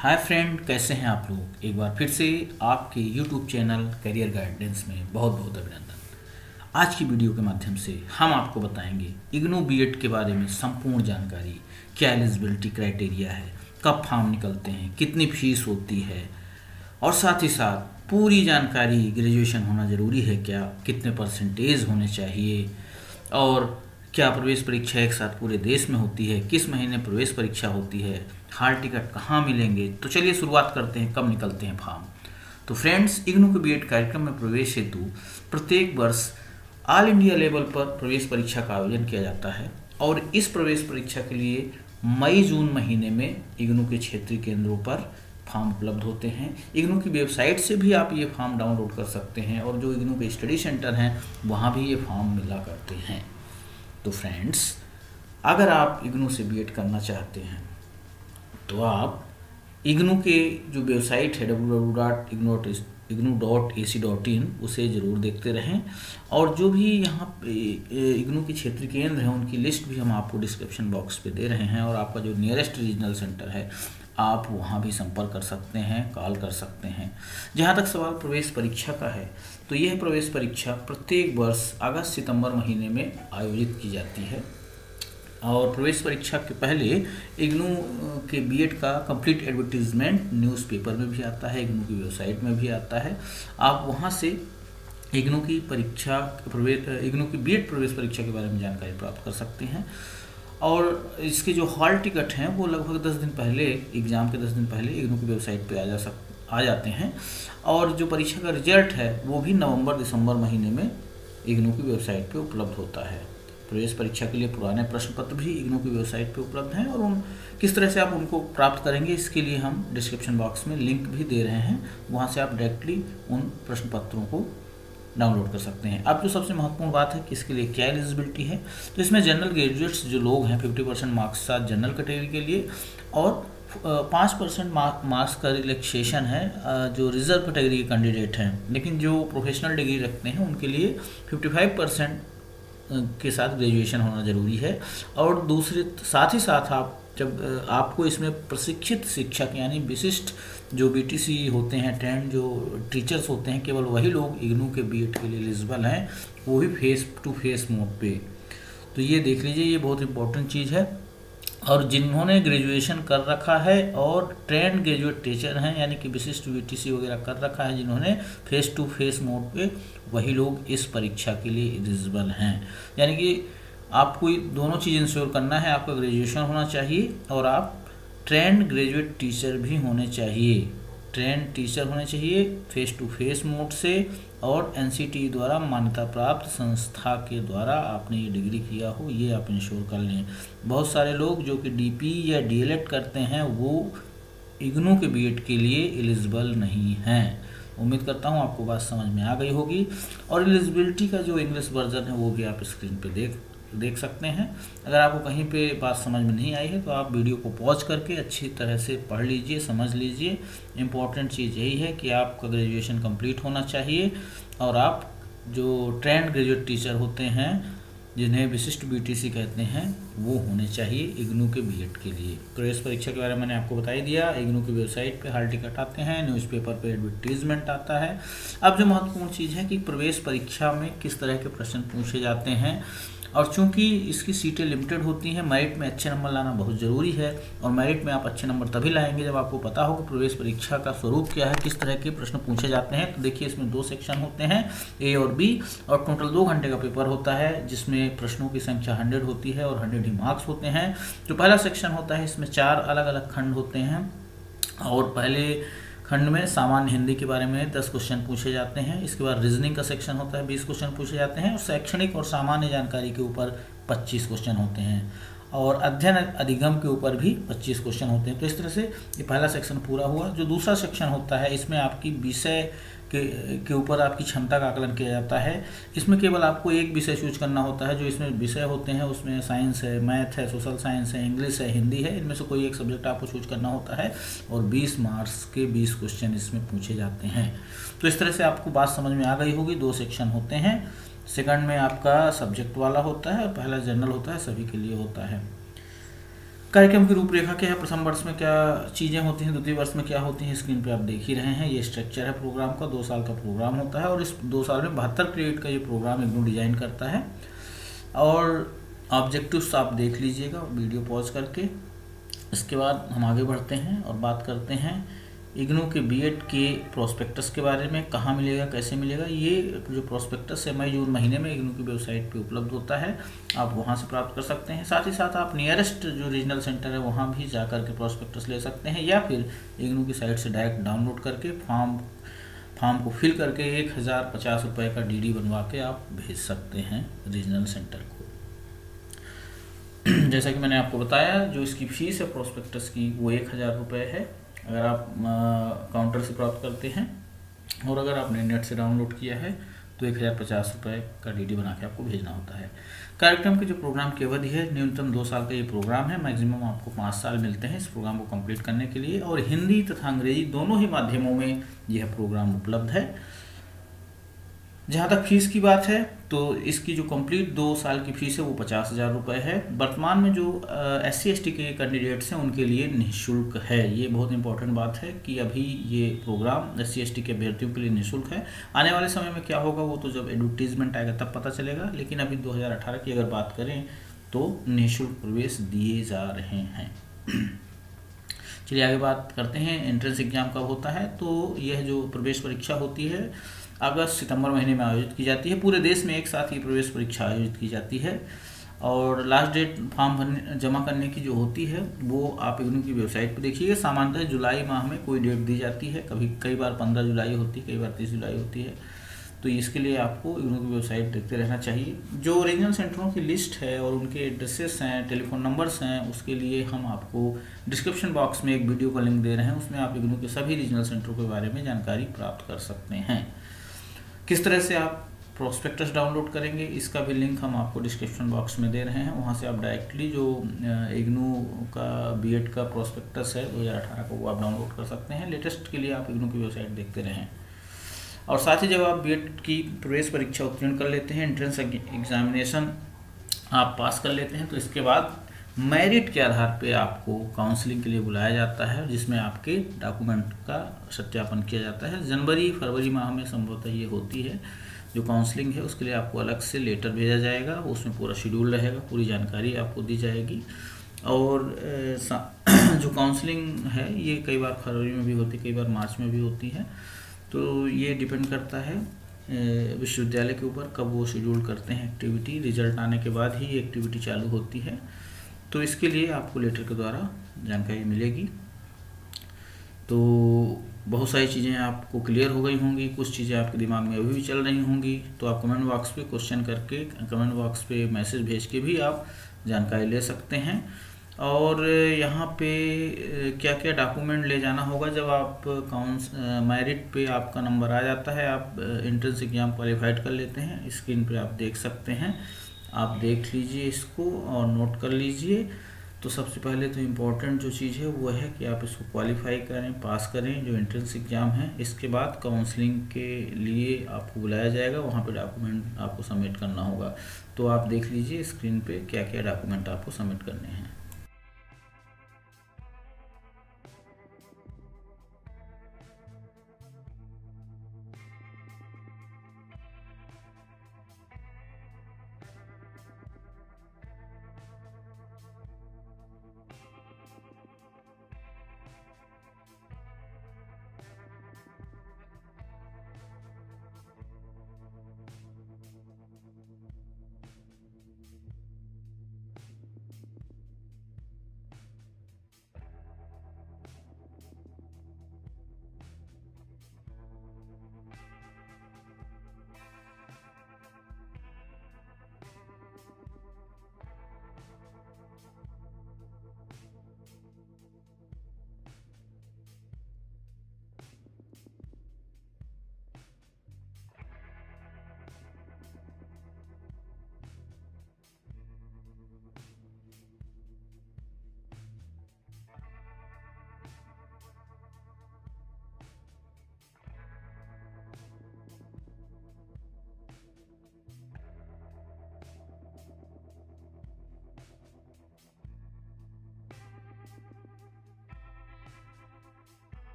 Hi friend, कैसे हैं आप लोग। एक बार फिर से आपके यूट्यूब चैनल करियर गाइडेंस में बहुत बहुत अभिनंदन। आज की वीडियो के माध्यम से हम आपको बताएंगे इग्नू बीएड के बारे में संपूर्ण जानकारी। क्या एलिजिबिलिटी क्राइटेरिया है, कब फॉर्म निकलते हैं, कितनी फीस होती है, और साथ ही साथ पूरी जानकारी। ग्रेजुएशन होना ज़रूरी है क्या, कितने परसेंटेज होने चाहिए, और क्या प्रवेश परीक्षा एक साथ पूरे देश में होती है, किस महीने प्रवेश परीक्षा होती है, हाल टिकट कहाँ मिलेंगे। तो चलिए शुरुआत करते हैं, कब निकलते हैं फॉर्म। तो फ्रेंड्स, इग्नू के बीएड कार्यक्रम में प्रवेश हेतु प्रत्येक वर्ष ऑल इंडिया लेवल पर प्रवेश परीक्षा का आयोजन किया जाता है और इस प्रवेश परीक्षा के लिए मई जून महीने में इग्नू के क्षेत्रीय केंद्रों पर फॉर्म उपलब्ध होते हैं। इग्नू की वेबसाइट से भी आप ये फॉर्म डाउनलोड कर सकते हैं और जो इग्नू के स्टडी सेंटर हैं वहाँ भी ये फॉर्म मिला करते हैं। तो फ्रेंड्स, अगर आप इग्नू से बीएड करना चाहते हैं तो आप इग्नू के जो वेबसाइट है www.ignu.ac.in उसे ज़रूर देखते रहें। और जो भी यहाँ पे इग्नू के क्षेत्रीय केंद्र हैं उनकी लिस्ट भी हम आपको डिस्क्रिप्शन बॉक्स पे दे रहे हैं, और आपका जो नियरेस्ट रीजनल सेंटर है आप वहाँ भी संपर्क कर सकते हैं, कॉल कर सकते हैं। जहाँ तक सवाल प्रवेश परीक्षा का है तो यह प्रवेश परीक्षा प्रत्येक वर्ष अगस्त सितंबर महीने में आयोजित की जाती है। और प्रवेश परीक्षा के पहले इग्नू के बीएड का कंप्लीट एडवर्टीजमेंट न्यूज़पेपर में भी आता है, इग्नू की वेबसाइट में भी आता है। आप वहां से इग्नू की बीएड प्रवेश परीक्षा के बारे में जानकारी प्राप्त कर सकते हैं। और इसके जो हॉल टिकट हैं वो लगभग 10 दिन पहले, एग्ज़ाम के 10 दिन पहले इग्नू की वेबसाइट पे आ जाते हैं। और जो परीक्षा का रिजल्ट है वो भी नवंबर दिसंबर महीने में इग्नू की वेबसाइट पे उपलब्ध होता है। प्रवेश परीक्षा के लिए पुराने प्रश्न पत्र भी इग्नू की वेबसाइट पे उपलब्ध हैं, और उन किस तरह से आप उनको प्राप्त करेंगे इसके लिए हम डिस्क्रिप्शन बॉक्स में लिंक भी दे रहे हैं, वहाँ से आप डायरेक्टली उन प्रश्न पत्रों को डाउनलोड कर सकते हैं। अब जो सबसे महत्वपूर्ण बात है कि इसके लिए क्या एलिजिबिलिटी है, तो इसमें जनरल ग्रेजुएट्स जो लोग हैं 50% मार्क्स साथ जनरल कैटेगरी के लिए, और 5% मार्क्स का रिलैक्सेशन है जो रिजर्व कैटेगरी के कैंडिडेट हैं। लेकिन जो प्रोफेशनल डिग्री रखते हैं उनके लिए 55% के साथ ग्रेजुएशन होना ज़रूरी है। और दूसरे साथ ही साथ आपको इसमें प्रशिक्षित शिक्षक यानी विशिष्ट जो बीटीसी होते हैं, ट्रेंड जो टीचर्स होते हैं, केवल वही लोग इग्नू के बीएड के लिए एलिजिबल हैं, वो भी फेस टू फेस मोड पे। तो ये देख लीजिए, ये बहुत इंपॉर्टेंट चीज़ है। और जिन्होंने ग्रेजुएशन कर रखा है और ट्रेंड ग्रेजुएट टीचर हैं यानी कि विशिष्ट बीटीसी वगैरह कर रखा है जिन्होंने, फेस टू फेस मोड पे वही लोग इस परीक्षा के लिए एलिजिबल हैं। यानी कि आपको दोनों चीज़ इंश्योर करना है, आपका ग्रेजुएशन होना चाहिए और आप ट्रेंड ग्रेजुएट टीचर भी होने चाहिए। ट्रेंड टीचर होने चाहिए फेस टू फेस मोड से, और एनसीटी द्वारा मान्यता प्राप्त संस्था के द्वारा आपने ये डिग्री किया हो, ये आप इंश्योर कर लें। बहुत सारे लोग जो कि डीपी या डीएलएड करते हैं वो इग्नू के बीएड के लिए एलिजिबल नहीं हैं। उम्मीद करता हूँ आपको बात समझ में आ गई होगी। और एलिजिबिलिटी का जो इंग्लिश वर्जन है वो भी आप स्क्रीन पे देख सकते हैं। अगर आपको कहीं पे बात समझ में नहीं आई है तो आप वीडियो को पॉज करके अच्छी तरह से पढ़ लीजिए, समझ लीजिए। इम्पॉर्टेंट चीज़ यही है कि आपका ग्रेजुएशन कंप्लीट होना चाहिए और आप जो ट्रेंड ग्रेजुएट टीचर होते हैं जिन्हें विशिष्ट बीटीसी कहते हैं वो होने चाहिए इग्नू के बीएड के लिए। प्रवेश परीक्षा के बारे में मैंने आपको बता ही दिया। इग्नू की वेबसाइट पे हाल टिकट आते हैं, न्यूज़पेपर पे एडवर्टीजमेंट आता है। अब जो महत्वपूर्ण चीज़ है कि प्रवेश परीक्षा में किस तरह के प्रश्न पूछे जाते हैं, और चूंकि इसकी सीटें लिमिटेड होती हैं, मेरिट में अच्छे नंबर लाना बहुत ज़रूरी है। और मेरिट में आप अच्छे नंबर तभी लाएंगे जब आपको पता हो कि प्रवेश परीक्षा का स्वरूप क्या है, किस तरह के प्रश्न पूछे जाते हैं। तो देखिए, इसमें 2 सेक्शन होते हैं, ए और बी, और टोटल 2 घंटे का पेपर होता है जिसमें प्रश्नों की संख्या 100 होती है और 100 ही मार्क्स होते हैं। जो पहला सेक्शन होता है इसमें 4 अलग अलग खंड होते हैं, और पहले खंड में सामान्य हिंदी के बारे में 10 क्वेश्चन पूछे जाते हैं। इसके बाद रीजनिंग का सेक्शन होता है, 20 क्वेश्चन पूछे जाते हैं, और शैक्षणिक और सामान्य जानकारी के ऊपर 25 क्वेश्चन होते हैं, और अध्ययन अधिगम के ऊपर भी 25 क्वेश्चन होते हैं। तो इस तरह से ये पहला सेक्शन पूरा हुआ। जो दूसरा सेक्शन होता है इसमें आपकी विषय के ऊपर आपकी क्षमता का आकलन किया जाता है। इसमें केवल आपको एक विषय चूज करना होता है। जो इसमें विषय होते हैं उसमें साइंस है, मैथ है, सोशल साइंस है, इंग्लिश है, हिंदी है, इनमें से कोई एक सब्जेक्ट आपको चूज करना होता है, और 20 मार्क्स के 20 क्वेश्चन इसमें पूछे जाते हैं। तो इस तरह से आपको बात समझ में आ गई होगी। 2 सेक्शन होते हैं। सेकंड में आपका सब्जेक्ट वाला होता है, और पहला जनरल होता है, सभी के लिए होता है। कार्यक्रम की रूपरेखा क्या है, प्रथम वर्ष में क्या चीज़ें होती हैं, द्वितीय वर्ष में क्या होती हैं, स्क्रीन पे आप देख ही रहे हैं। ये स्ट्रक्चर है प्रोग्राम का, 2 साल का प्रोग्राम होता है और इस 2 साल में 72 क्रेडिट का ये प्रोग्राम इग्नू डिजाइन करता है। और ऑब्जेक्टिव्स आप देख लीजिएगा वीडियो पॉज करके। इसके बाद हम आगे बढ़ते हैं और बात करते हैं इग्नू के बीएड के प्रोस्पेक्टस के बारे में, कहाँ मिलेगा, कैसे मिलेगा। ये जो प्रोस्पेक्टस है मई जून महीने में इग्नू की वेबसाइट पे उपलब्ध होता है, आप वहाँ से प्राप्त कर सकते हैं। साथ ही साथ आप नियरेस्ट जो रीजनल सेंटर है वहाँ भी जा कर के प्रोस्पेक्टस ले सकते हैं, या फिर इग्नू की साइट से डायरेक्ट डाउनलोड करके फॉर्म को फिल करके 1050 रुपये का डीडी बनवा के आप भेज सकते हैं रीजनल सेंटर को। जैसा कि मैंने आपको बताया, जो इसकी फीस है प्रोस्पेक्टस की वो 1000 रुपये है अगर आप काउंटर से प्राप्त करते हैं, और अगर आपने नेट से डाउनलोड किया है तो 1050 रुपये का डीडी बना के आपको भेजना होता है। कार्यक्रम के जो प्रोग्राम की अवधि है न्यूनतम 2 साल का ये प्रोग्राम है, मैक्सिमम आपको 5 साल मिलते हैं इस प्रोग्राम को कंप्लीट करने के लिए, और हिंदी तथा अंग्रेजी दोनों ही माध्यमों में यह प्रोग्राम उपलब्ध है। जहाँ तक फीस की बात है तो इसकी जो कंप्लीट 2 साल की फीस है वो 50,000 रुपये है। वर्तमान में जो SC/ST के कैंडिडेट्स हैं उनके लिए निःशुल्क है। ये बहुत इंपॉर्टेंट बात है कि अभी ये प्रोग्राम SC/ST के अभ्यर्थियों के लिए निःशुल्क है। आने वाले समय में क्या होगा वो तो जब एडवर्टीजमेंट आएगा तब पता चलेगा, लेकिन अभी 2018 की अगर बात करें तो निःशुल्क प्रवेश दिए जा रहे हैं। चलिए आगे बात करते हैं एंट्रेंस एग्जाम कब होता है। तो यह जो प्रवेश परीक्षा होती है अगस्त सितंबर महीने में आयोजित की जाती है। पूरे देश में एक साथ ही प्रवेश परीक्षा आयोजित की जाती है, और लास्ट डेट फॉर्म जमा करने की जो होती है वो आप इग्नू की वेबसाइट पर देखिएगा। सामान्यतः जुलाई माह में कोई डेट दी जाती है, कई बार 15 जुलाई होती है, कई बार 30 जुलाई होती है। तो इसके लिए आपको इग्नू की वेबसाइट देखते रहना चाहिए। जो रीजनल सेंटरों की लिस्ट है और उनके एड्रेसेस हैं, टेलीफोन नंबर्स हैं, उसके लिए हम आपको डिस्क्रिप्शन बॉक्स में एक वीडियो का लिंक दे रहे हैं, उसमें आप इग्नू के सभी रीजनल सेंटरों के बारे में जानकारी प्राप्त कर सकते हैं। किस तरह से आप प्रोस्पेक्टस डाउनलोड करेंगे इसका भी लिंक हम आपको डिस्क्रिप्शन बॉक्स में दे रहे हैं, वहाँ से आप डायरेक्टली जो इग्नू का बीएड का प्रोस्पेक्टस है 2018 का वो आप डाउनलोड कर सकते हैं। लेटेस्ट के लिए आप इग्नू की वेबसाइट देखते रहें। और साथ ही जब आप बीएड की प्रवेश परीक्षा उत्तीर्ण कर लेते हैं, एंट्रेंस एग्जामिनेशन आप पास कर लेते हैं, तो इसके बाद मेरिट के आधार पे आपको काउंसलिंग के लिए बुलाया जाता है, जिसमें आपके डॉक्यूमेंट का सत्यापन किया जाता है। जनवरी फरवरी माह में संभवतः ये होती है जो काउंसलिंग है। उसके लिए आपको अलग से लेटर भेजा जाएगा, उसमें पूरा शेड्यूल रहेगा, पूरी जानकारी आपको दी जाएगी। और जो काउंसलिंग है ये कई बार फरवरी में भी होती है, कई बार मार्च में भी होती है। तो ये डिपेंड करता है विश्वविद्यालय के ऊपर कब वो शेड्यूल करते हैं एक्टिविटी। रिजल्ट आने के बाद ही एक्टिविटी चालू होती है, तो इसके लिए आपको लेटर के द्वारा जानकारी मिलेगी। तो बहुत सारी चीज़ें आपको क्लियर हो गई होंगी, कुछ चीज़ें आपके दिमाग में अभी भी चल रही होंगी, तो आप कमेंट बॉक्स पे क्वेश्चन करके, कमेंट बॉक्स पे मैसेज भेज के भी आप जानकारी ले सकते हैं। और यहाँ पे क्या क्या डॉक्यूमेंट ले जाना होगा जब आप मेरिट पे आपका नंबर आ जाता है, आप एंट्रेंस एग्जाम क्वालिफाइड कर लेते हैं। स्क्रीन पे आप देख सकते हैं, आप देख लीजिए इसको और नोट कर लीजिए। तो सबसे पहले तो इम्पोर्टेंट जो चीज़ है वो है कि आप इसको क्वालिफाई करें, पास करें जो एंट्रेंस एग्ज़ाम है। इसके बाद काउंसलिंग के लिए आपको बुलाया जाएगा, वहाँ पे डॉक्यूमेंट आपको सबमिट करना होगा। तो आप देख लीजिए स्क्रीन पे क्या क्या डॉक्यूमेंट आपको सबमिट करने हैं।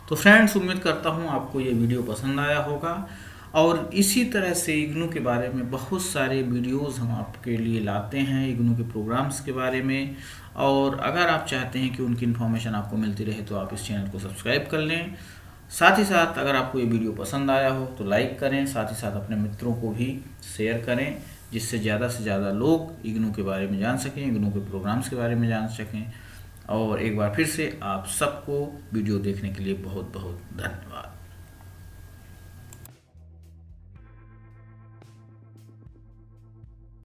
तो फ्रेंड्स, उम्मीद करता हूँ आपको ये वीडियो पसंद आया होगा और इसी तरह से इग्नू के बारे में बहुत सारे वीडियोस हम आपके लिए लाते हैं, इग्नू के प्रोग्राम्स के बारे में। और अगर आप चाहते हैं कि उनकी इन्फॉर्मेशन आपको मिलती रहे तो आप इस चैनल को सब्सक्राइब कर लें। साथ ही साथ अगर आपको ये वीडियो पसंद आया हो तो लाइक करें, साथ ही साथ अपने मित्रों को भी शेयर करें, जिससे ज़्यादा से ज़्यादा लोग इग्नू के बारे में जान सकें, इग्नू के प्रोग्राम्स के बारे में जान सकें। और एक बार फिर से आप सबको वीडियो देखने के लिए बहुत बहुत धन्यवाद।